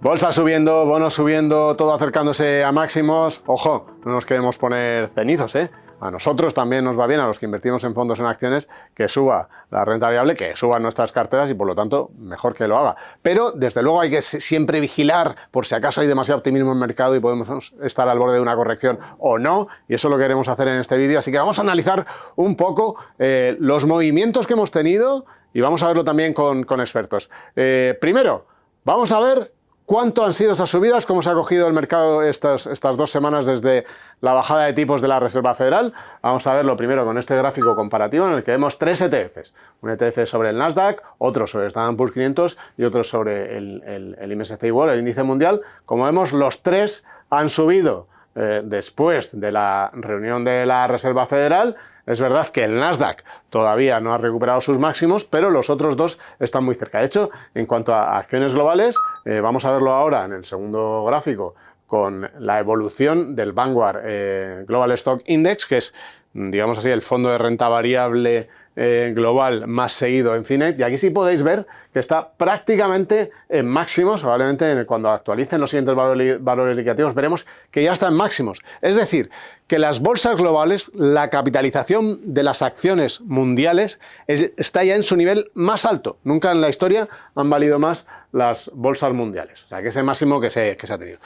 Bolsa subiendo, bonos subiendo, todo acercándose a máximos. Ojo, no nos queremos poner cenizos, ¿eh? A nosotros también nos va bien, a los que invertimos en fondos en acciones, que suba la renta variable, que suban nuestras carteras y por lo tanto mejor que lo haga. Pero desde luego hay que siempre vigilar por si acaso hay demasiado optimismo en el mercado y podemos estar al borde de una corrección o no, y eso es lo que queremos hacer en este vídeo. Así que vamos a analizar un poco los movimientos que hemos tenido y vamos a verlo también con expertos. Primero, vamos a ver ¿cuánto han sido esas subidas? ¿Cómo se ha cogido el mercado estas 2 semanas desde la bajada de tipos de la Reserva Federal? Vamos a verlo primero con este gráfico comparativo en el que vemos 3 ETFs. Un ETF sobre el Nasdaq, otro sobre el Standard & Poor's 500 y otro sobre el MSCI World, el índice mundial. Como vemos, los 3 han subido después de la reunión de la Reserva Federal. Es verdad que el Nasdaq todavía no ha recuperado sus máximos, pero los otros 2 están muy cerca. De hecho, en cuanto a acciones globales, vamos a verlo ahora en el segundo gráfico con la evolución del Vanguard Global Stock Index, que es, digamos así, el fondo de renta variable global más seguido en Finet, y aquí sí podéis ver que está prácticamente en máximos. Probablemente cuando actualicen los siguientes valores liquidativos veremos que ya está en máximos. Es decir, que las bolsas globales, la capitalización de las acciones mundiales está ya en su nivel más alto. Nunca en la historia han valido más las bolsas mundiales. O sea, que es el máximo que se ha tenido.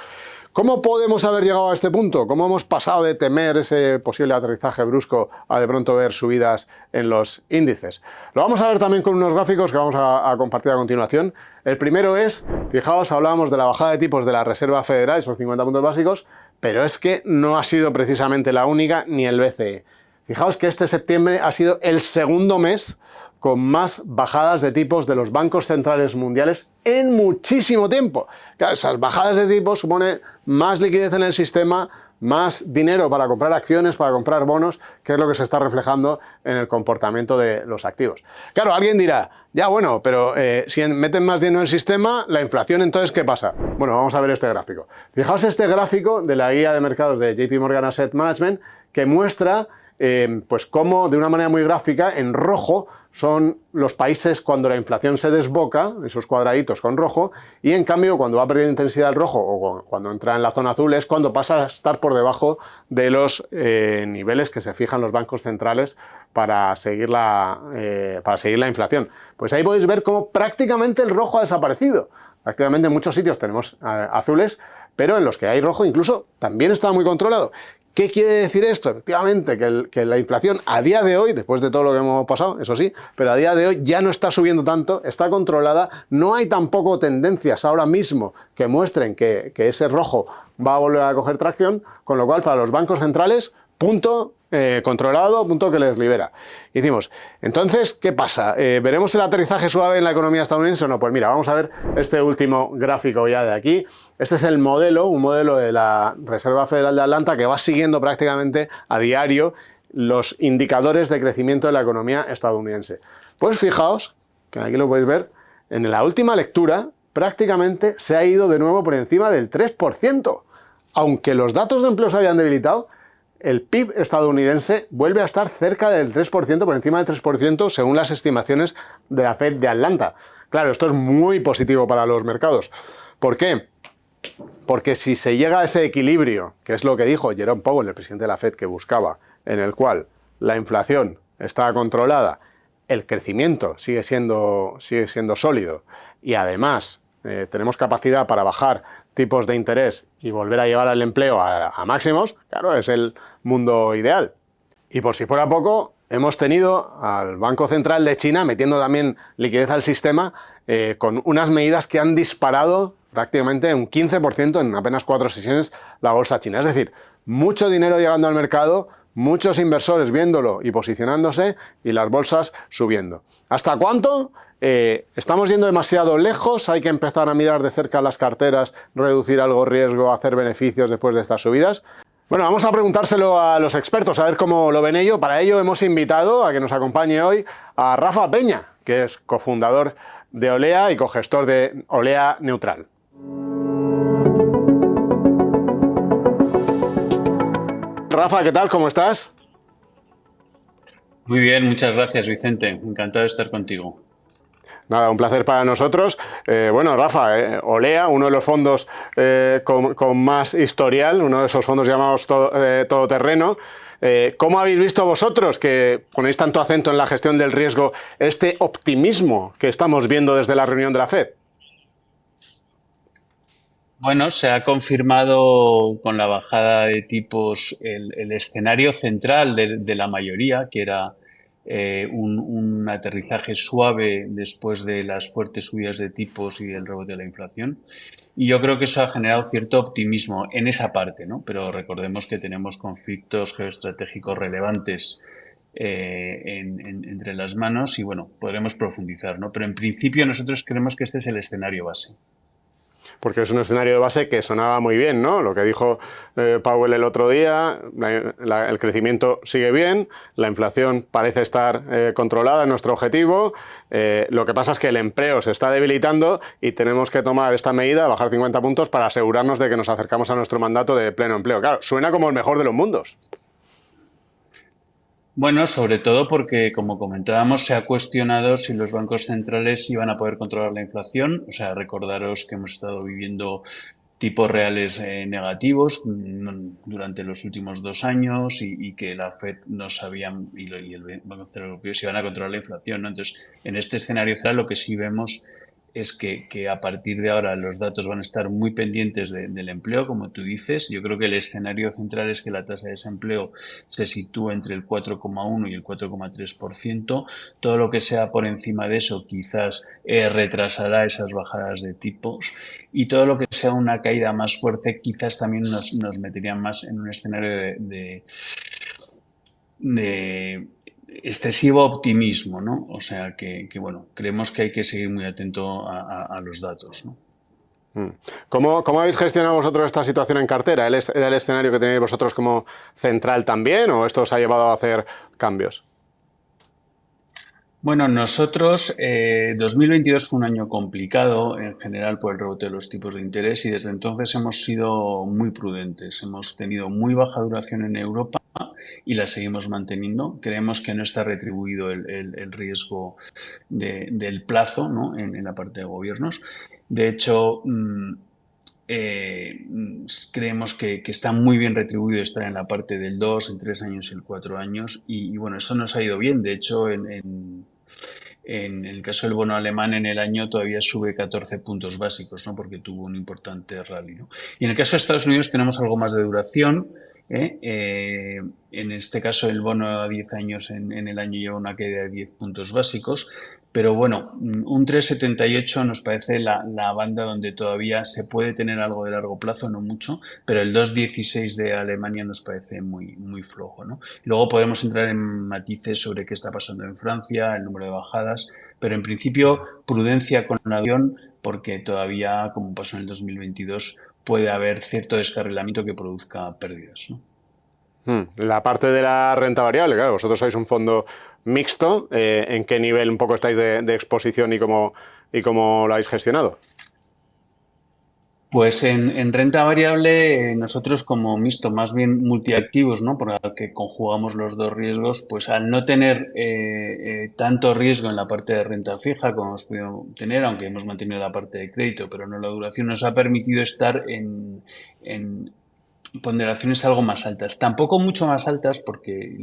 ¿Cómo podemos haber llegado a este punto? ¿Cómo hemos pasado de temer ese posible aterrizaje brusco a de pronto ver subidas en los índices? Lo vamos a ver también con unos gráficos que vamos a compartir a continuación. El primero es, fijaos, hablábamos de la bajada de tipos de la Reserva Federal, esos 50 puntos básicos, pero es que no ha sido precisamente la única ni el BCE. Fijaos que este septiembre ha sido el segundo mes con más bajadas de tipos de los bancos centrales mundiales en muchísimo tiempo. Claro, esas bajadas de tipos suponen más liquidez en el sistema, más dinero para comprar acciones, para comprar bonos, que es lo que se está reflejando en el comportamiento de los activos. Claro, alguien dirá, ya bueno, pero si meten más dinero en el sistema, la inflación, entonces, ¿qué pasa? Bueno, vamos a ver este gráfico. Fijaos este gráfico de la guía de mercados de JP Morgan Asset Management, que muestra pues cómo, de una manera muy gráfica, en rojo son los países cuando la inflación se desboca, esos cuadraditos con rojo, y en cambio cuando va perdiendo intensidad el rojo o cuando entra en la zona azul es cuando pasa a estar por debajo de los niveles que se fijan los bancos centrales para seguir la inflación. Pues ahí podéis ver cómo prácticamente el rojo ha desaparecido. Prácticamente en muchos sitios tenemos azules, pero en los que hay rojo incluso también está muy controlado. ¿Qué quiere decir esto? Efectivamente, que la inflación a día de hoy, después de todo lo que hemos pasado, eso sí, pero a día de hoy ya no está subiendo tanto, está controlada, no hay tampoco tendencias ahora mismo que muestren que ese rojo va a volver a coger tracción, con lo cual para los bancos centrales, punto controlado, punto que les libera. Y decimos, entonces, ¿qué pasa? ¿Veremos el aterrizaje suave en la economía estadounidense o no? Pues mira, vamos a ver este último gráfico ya de aquí. Este es un modelo de la Reserva Federal de Atlanta que va siguiendo prácticamente a diario los indicadores de crecimiento de la economía estadounidense. Pues fijaos, que aquí lo podéis ver, en la última lectura prácticamente se ha ido de nuevo por encima del 3%. Aunque los datos de empleo se habían debilitado, el PIB estadounidense vuelve a estar cerca del 3%, por encima del 3%, según las estimaciones de la Fed de Atlanta. Claro, esto es muy positivo para los mercados. ¿Por qué? Porque si se llega a ese equilibrio, que es lo que dijo Jerome Powell, el presidente de la Fed, que buscaba, en el cual la inflación está controlada, el crecimiento sigue siendo sólido y además tenemos capacidad para bajar tipos de interés y volver a llevar el empleo a máximos, claro, es el mundo ideal. Y por si fuera poco, hemos tenido al Banco Central de China metiendo también liquidez al sistema con unas medidas que han disparado prácticamente un 15% en apenas 4 sesiones la bolsa china. Es decir, mucho dinero llegando al mercado, muchos inversores viéndolo y posicionándose y las bolsas subiendo. ¿Hasta cuánto? ¿Estamos yendo demasiado lejos? ¿Hay que empezar a mirar de cerca las carteras, reducir algo riesgo, hacer beneficios después de estas subidas? Bueno, vamos a preguntárselo a los expertos, a ver cómo lo ven ellos. Para ello hemos invitado a que nos acompañe hoy a Rafa Peña, que es cofundador de Olea y cogestor de Olea Neutral. Rafa, ¿qué tal? ¿Cómo estás? Muy bien, muchas gracias, Vicente. Encantado de estar contigo. Nada, un placer para nosotros. Bueno, Rafa, Olea, uno de los fondos con más historial, uno de esos fondos llamados todoterreno. ¿Cómo habéis visto vosotros, que ponéis tanto acento en la gestión del riesgo, este optimismo que estamos viendo desde la reunión de la FED? Bueno, se ha confirmado con la bajada de tipos el escenario central de la mayoría, que era un aterrizaje suave después de las fuertes subidas de tipos y del rebote de la inflación. Y yo creo que eso ha generado cierto optimismo en esa parte, ¿no? Pero recordemos que tenemos conflictos geoestratégicos relevantes entre las manos y, bueno, podremos profundizar, ¿no? Pero en principio nosotros creemos que este es el escenario base. Porque es un escenario de base que sonaba muy bien, ¿no? Lo que dijo Powell el otro día, el crecimiento sigue bien, la inflación parece estar controlada en nuestro objetivo, lo que pasa es que el empleo se está debilitando y tenemos que tomar esta medida, bajar 50 puntos, para asegurarnos de que nos acercamos a nuestro mandato de pleno empleo. Claro, suena como el mejor de los mundos. Bueno, sobre todo porque, como comentábamos, se ha cuestionado si los bancos centrales iban a poder controlar la inflación. O sea, recordaros que hemos estado viviendo tipos reales negativos durante los últimos 2 años y que la Fed no sabía y el Banco Central Europeo si iban a controlar la inflación, ¿no? Entonces, en este escenario central lo que sí vemos es que a partir de ahora los datos van a estar muy pendientes del empleo, como tú dices. Yo creo que el escenario central es que la tasa de desempleo se sitúa entre el 4,1 y el 4,3%. Todo lo que sea por encima de eso quizás retrasará esas bajadas de tipos y todo lo que sea una caída más fuerte quizás también nos metería más en un escenario de excesivo optimismo, ¿no? O sea bueno, creemos que hay que seguir muy atento a los datos, ¿no? ¿Cómo habéis gestionado vosotros esta situación en cartera? ¿Era el escenario que tenéis vosotros como central también o esto os ha llevado a hacer cambios? Bueno, nosotros, 2022 fue un año complicado en general por el rebote de los tipos de interés y desde entonces hemos sido muy prudentes. Hemos tenido muy baja duración en Europa y la seguimos manteniendo. Creemos que no está retribuido el riesgo del plazo, ¿no? En la parte de gobiernos. De hecho, creemos que está muy bien retribuido estar en la parte del 2, el 3 años y el 4 años y bueno, eso nos ha ido bien. De hecho, en el caso del bono alemán en el año todavía sube 14 puntos básicos, ¿no? Porque tuvo un importante rally, ¿no? Y en el caso de Estados Unidos tenemos algo más de duración. En este caso el bono a 10 años en el año lleva una caída de 10 puntos básicos. Pero bueno, un 3,78 nos parece la banda donde todavía se puede tener algo de largo plazo, no mucho, pero el 2,16 de Alemania nos parece muy, muy flojo, ¿no? Luego podemos entrar en matices sobre qué está pasando en Francia, el número de bajadas, pero en principio prudencia con la acción porque todavía, como pasó en el 2022, puede haber cierto descarrilamiento que produzca pérdidas, ¿no? La parte de la renta variable, claro, vosotros sois un fondo mixto. ¿En qué nivel un poco estáis de exposición y cómo lo habéis gestionado? Pues en renta variable, nosotros como mixto, más bien multiactivos, ¿no? Por el que conjugamos los dos riesgos, pues al no tener tanto riesgo en la parte de renta fija como hemos podido tener, aunque hemos mantenido la parte de crédito, pero no la duración, nos ha permitido estar en ponderaciones algo más altas. Tampoco mucho más altas porque,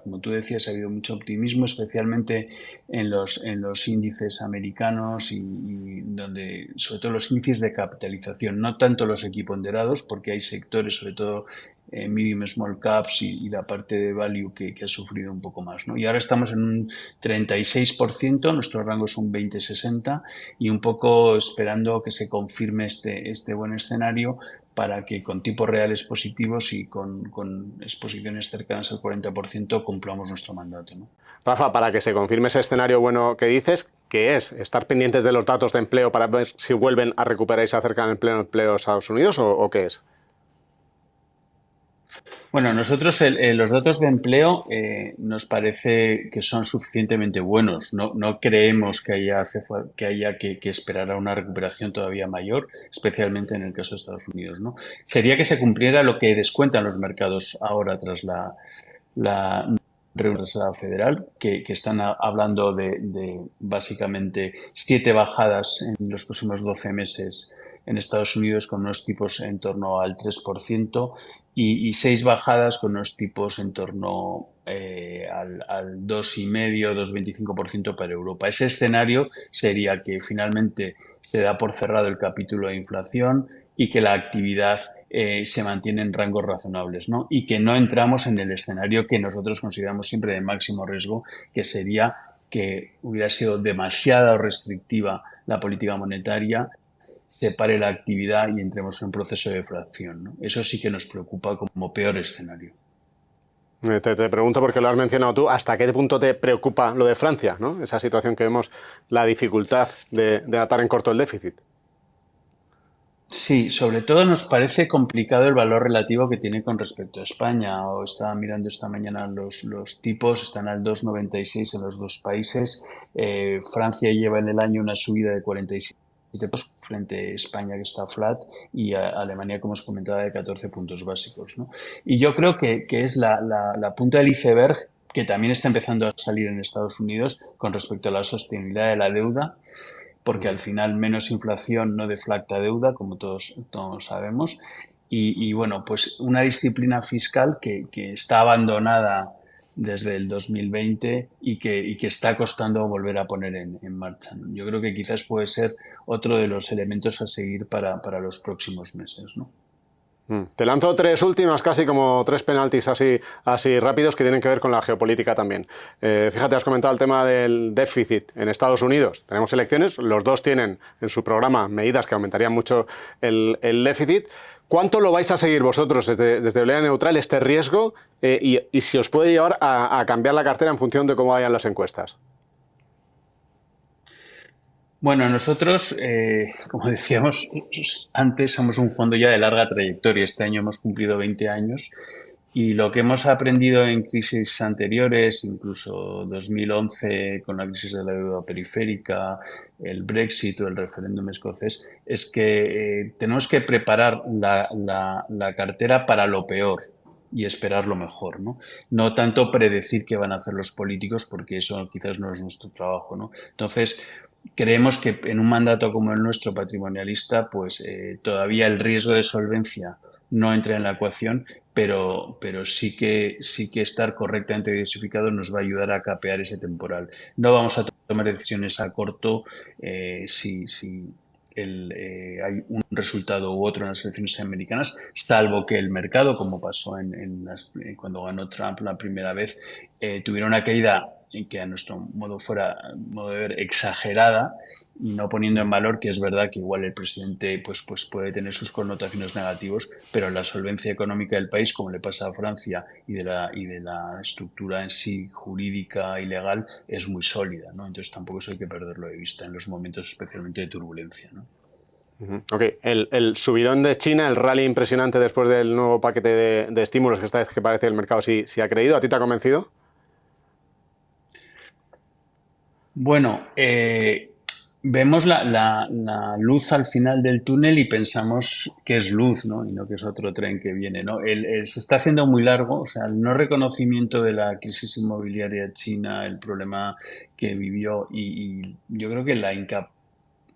como tú decías, ha habido mucho optimismo, especialmente en los índices americanos y donde, sobre todo los índices de capitalización, no tanto los equiponderados, porque hay sectores, sobre todo medium small caps y la parte de value que ha sufrido un poco más, ¿no? Y ahora estamos en un 36%, nuestro rango es un 20-60 y un poco esperando que se confirme este buen escenario para que con tipos reales positivos y con exposiciones cercanas al 40% cumplamos nuestro mandato, ¿no? Rafa, para que se confirme ese escenario bueno que dices, ¿qué es? ¿Estar pendientes de los datos de empleo para ver si vuelven a recuperar y se acercan el pleno empleo a Estados Unidos o qué es? Bueno, nosotros los datos de empleo nos parece que son suficientemente buenos. No creemos que haya que esperar a una recuperación todavía mayor, especialmente en el caso de Estados Unidos, ¿no? Sería que se cumpliera lo que descuentan los mercados ahora tras la Reserva Federal, que están hablando de básicamente 7 bajadas en los próximos 12 meses en Estados Unidos con unos tipos en torno al 3% y 6 bajadas con unos tipos en torno al 2,5, 2,25% para Europa. Ese escenario sería que finalmente se da por cerrado el capítulo de inflación y que la actividad se mantiene en rangos razonables, ¿no? Y que no entramos en el escenario que nosotros consideramos siempre de máximo riesgo, que sería que hubiera sido demasiado restrictiva la política monetaria, separe la actividad y entremos en un proceso de deflación, ¿no? Eso sí que nos preocupa como peor escenario. Te pregunto porque lo has mencionado tú, ¿hasta qué punto te preocupa lo de Francia, ¿no? Esa situación que vemos, la dificultad de atar en corto el déficit. Sí, sobre todo nos parece complicado el valor relativo que tiene con respecto a España. O estaba mirando esta mañana los tipos, están al 2,96 en los dos países. Francia lleva en el año una subida de 47 puntos frente a España, que está flat, y a Alemania, como os comentaba, de 14 puntos básicos, ¿no? Y yo creo que es la punta del iceberg que también está empezando a salir en Estados Unidos con respecto a la sostenibilidad de la deuda, porque al final menos inflación no deflacta deuda, como todos sabemos. Y bueno, pues una disciplina fiscal que está abandonada desde el 2020 y que está costando volver a poner en marcha, ¿no? Yo creo que quizás puede ser otro de los elementos a seguir para los próximos meses, ¿no? Te lanzo tres últimas, casi como tres penaltis así rápidos que tienen que ver con la geopolítica también. Fíjate, has comentado el tema del déficit en Estados Unidos. Tenemos elecciones, los dos tienen en su programa medidas que aumentarían mucho el déficit. ¿Cuánto lo vais a seguir vosotros desde Oleada Neutral, este riesgo, y si os puede llevar a cambiar la cartera en función de cómo vayan las encuestas? Bueno, nosotros, como decíamos antes, somos un fondo ya de larga trayectoria. Este año hemos cumplido 20 años y lo que hemos aprendido en crisis anteriores, incluso 2011 con la crisis de la deuda periférica, el Brexit o el referéndum escocés, es que tenemos que preparar la cartera para lo peor y esperar lo mejor, ¿no? No tanto predecir qué van a hacer los políticos, porque eso quizás no es nuestro trabajo, ¿no? Entonces, creemos que en un mandato como el nuestro, patrimonialista, pues todavía el riesgo de solvencia no entra en la ecuación, pero sí que estar correctamente diversificado nos va a ayudar a capear ese temporal. No vamos a tomar decisiones a corto si hay un resultado u otro en las elecciones americanas, salvo que el mercado, como pasó cuando ganó Trump la primera vez, tuviera una caída que a nuestro modo modo de ver, exagerada, y no poniendo en valor que es verdad que igual el presidente pues puede tener sus connotaciones negativas, pero la solvencia económica del país, como le pasa a Francia, y de la estructura en sí jurídica y legal, es muy sólida, ¿no? Entonces tampoco eso hay que perderlo de vista en los momentos especialmente de turbulencia, ¿no? Ok, el subidón de China, el rally impresionante después del nuevo paquete de estímulos, que esta vez que parece el mercado sí ha creído, ¿a ti te ha convencido? Bueno, vemos la luz al final del túnel y pensamos que es luz, ¿no? Y no que es otro tren que viene, ¿no? Se está haciendo muy largo, o sea, el no reconocimiento de la crisis inmobiliaria china, el problema que vivió y yo creo que la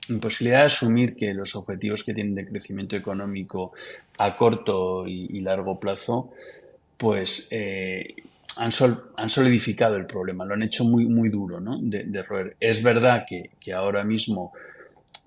imposibilidad de asumir que los objetivos que tienen de crecimiento económico a corto y largo plazo, pues han solidificado el problema, lo han hecho muy, muy duro, ¿no? de roer. Es verdad que ahora mismo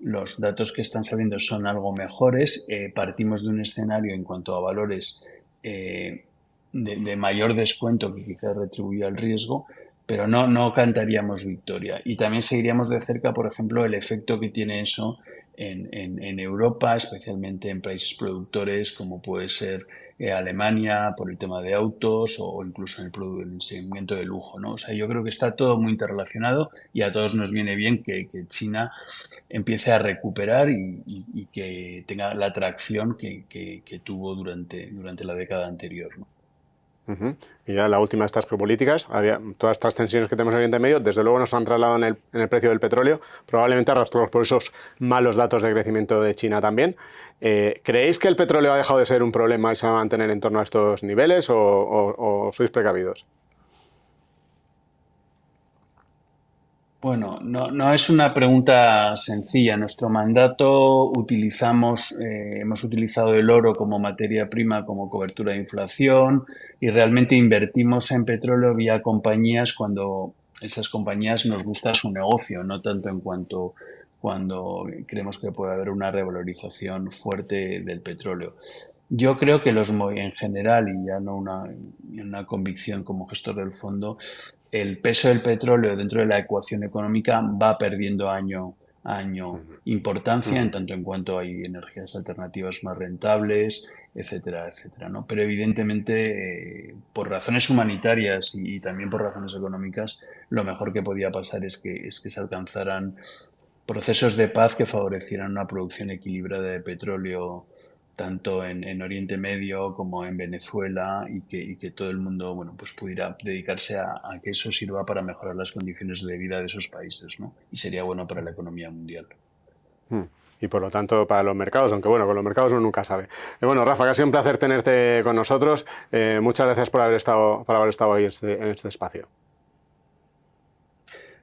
los datos que están saliendo son algo mejores. Partimos de un escenario en cuanto a valores de mayor descuento que quizás retribuye al riesgo, pero no cantaríamos victoria. Y también seguiríamos de cerca, por ejemplo, el efecto que tiene eso en Europa, especialmente en países productores como puede ser Alemania por el tema de autos o incluso en el segmento de lujo, ¿no? O sea, yo creo que está todo muy interrelacionado y a todos nos viene bien que China empiece a recuperar y que tenga la atracción que tuvo durante la década anterior, ¿no? Y ya la última de estas geopolíticas, todas estas tensiones que tenemos en Oriente Medio, desde luego nos han trasladado en el precio del petróleo, probablemente arrastrados por esos malos datos de crecimiento de China también. ¿Creéis que el petróleo ha dejado de ser un problema y se va a mantener en torno a estos niveles o sois precavidos? Bueno, no es una pregunta sencilla. Nuestro mandato hemos utilizado el oro como materia prima, como cobertura de inflación y realmente invertimos en petróleo vía compañías cuando esas compañías nos gusta su negocio, no tanto en cuanto cuando creemos que puede haber una revalorización fuerte del petróleo. Yo creo que en general, y ya no una convicción como gestor del fondo, el peso del petróleo dentro de la ecuación económica va perdiendo año a año Ujú, importancia, ujú. en tanto en cuanto hay energías alternativas más rentables, etcétera, etcétera, ¿no? Pero evidentemente, por razones humanitarias y también por razones económicas, lo mejor que podía pasar es que se alcanzaran procesos de paz que favorecieran una producción equilibrada de petróleo tanto en Oriente Medio como en Venezuela y que todo el mundo, bueno, pues pudiera dedicarse a que eso sirva para mejorar las condiciones de vida de esos países, ¿no? Y sería bueno para la economía mundial. Mm. Y por lo tanto para los mercados, aunque bueno, con los mercados uno nunca sabe. Bueno, Rafa, que ha sido un placer tenerte con nosotros. Muchas gracias por haber estado hoy en este espacio.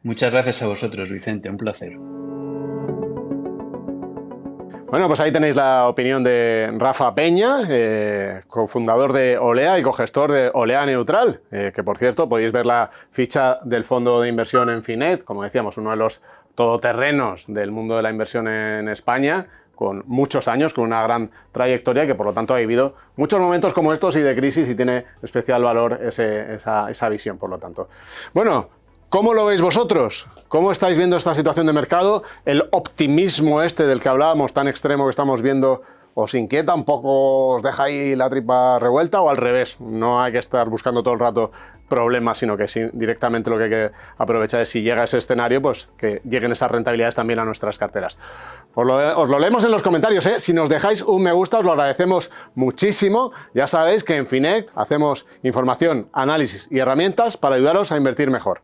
Muchas gracias a vosotros, Vicente, un placer. Bueno, pues ahí tenéis la opinión de Rafa Peña, cofundador de Olea y cogestor de Olea Neutral, que por cierto podéis ver la ficha del fondo de inversión en Finet, como decíamos, uno de los todoterrenos del mundo de la inversión en España, con muchos años, con una gran trayectoria, que por lo tanto ha vivido muchos momentos como estos y de crisis y tiene especial valor esa visión, por lo tanto. Bueno, ¿cómo lo veis vosotros? ¿Cómo estáis viendo esta situación de mercado? ¿El optimismo este del que hablábamos tan extremo que estamos viendo os inquieta, un poco os deja ahí la tripa revuelta o al revés? No hay que estar buscando todo el rato problemas, sino que directamente lo que hay que aprovechar es si llega ese escenario, pues que lleguen esas rentabilidades también a nuestras carteras. Os lo leemos en los comentarios, ¿eh? Si nos dejáis un me gusta os lo agradecemos muchísimo. Ya sabéis que en Finet hacemos información, análisis y herramientas para ayudaros a invertir mejor.